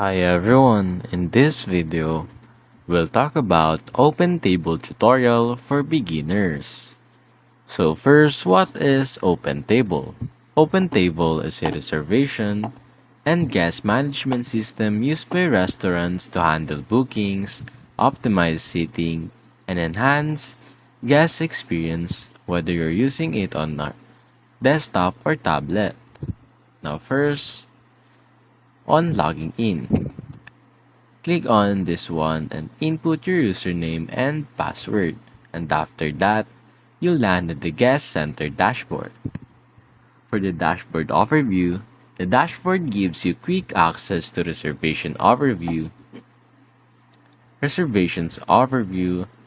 Hi everyone, in this video, we'll talk about OpenTable tutorial for beginners. So first, what is OpenTable? OpenTable is a reservation and guest management system used by restaurants to handle bookings, optimize seating, and enhance guest experience whether you're using it on a desktop or tablet. Now first, on logging in. Click on this one and input your username and password. And after that, you'll land at the Guest Center dashboard. For the dashboard overview, the dashboard gives you quick access to reservations overview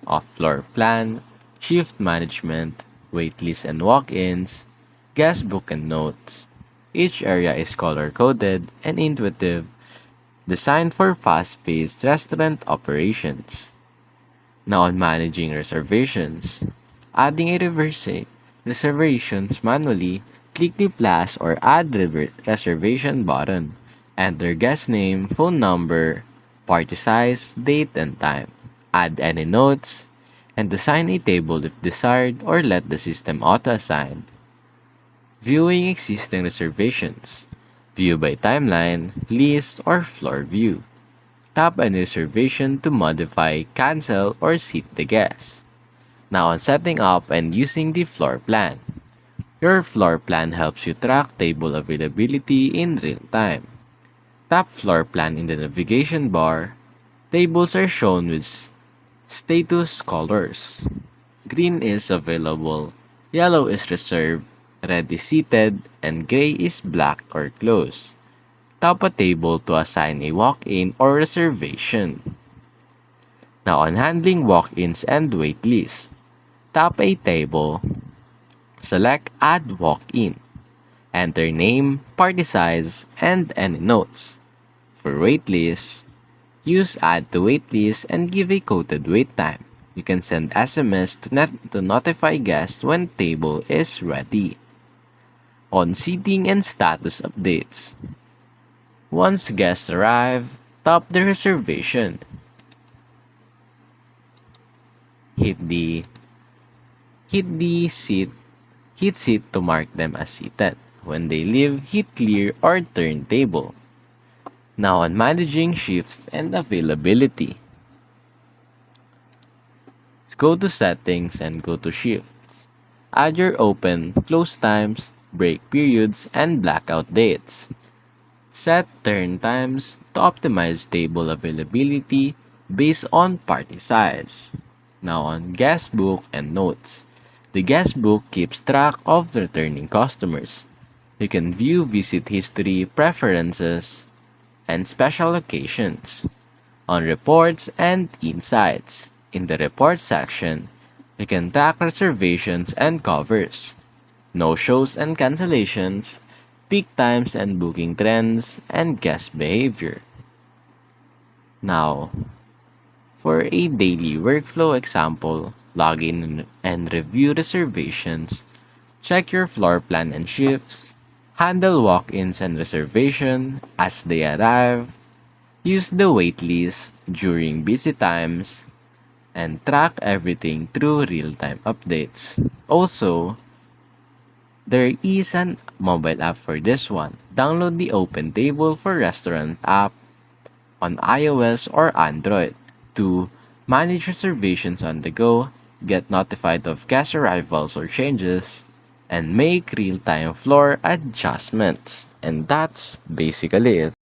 of floor plan, shift management, waitlist and walk-ins, guest book and notes. Each area is color-coded and intuitive, designed for fast-paced restaurant operations. Now on managing reservations, adding a reservations manually, click the plus or add reservation button. Enter guest name, phone number, party size, date and time. Add any notes, and assign a table if desired or let the system auto-assign. Viewing existing reservations. View by timeline, list, or floor view. Tap a reservation to modify, cancel, or seat the guest. Now on setting up and using the floor plan. Your floor plan helps you track table availability in real time. Tap floor plan in the navigation bar. Tables are shown with status colors. Green is available, yellow is reserved, red is seated, and gray is black or closed. Tap a table to assign a walk-in or reservation. Now on handling walk-ins and waitlist, tap a table, select Add Walk-in, enter name, party size, and any notes. For waitlist, use Add to Waitlist and give a quoted wait time. You can send SMS to notify guests when table is ready. On seating and status updates, once guests arrive, tap the reservation. Hit seat to mark them as seated. When they leave, hit clear or turn table. Now on managing shifts and availability. Go to settings and go to shifts. Add your open, close times, break periods, and blackout dates. Set turn times to optimize table availability based on party size. Now on guest book and notes. The guest book keeps track of returning customers. You can view visit history, preferences, and special occasions. On reports and insights. In the report section, you can track reservations and covers, no-shows and cancellations, peak times and booking trends, and guest behavior. Now, for a daily workflow example, log in and review reservations, check your floor plan and shifts, handle walk-ins and reservation as they arrive, use the waitlist during busy times, and track everything through real-time updates. Also, there is an mobile app for this one. Download the OpenTable for Restaurant app on iOS or Android to manage reservations on the go, get notified of guest arrivals or changes, and make real-time floor adjustments. And that's basically it.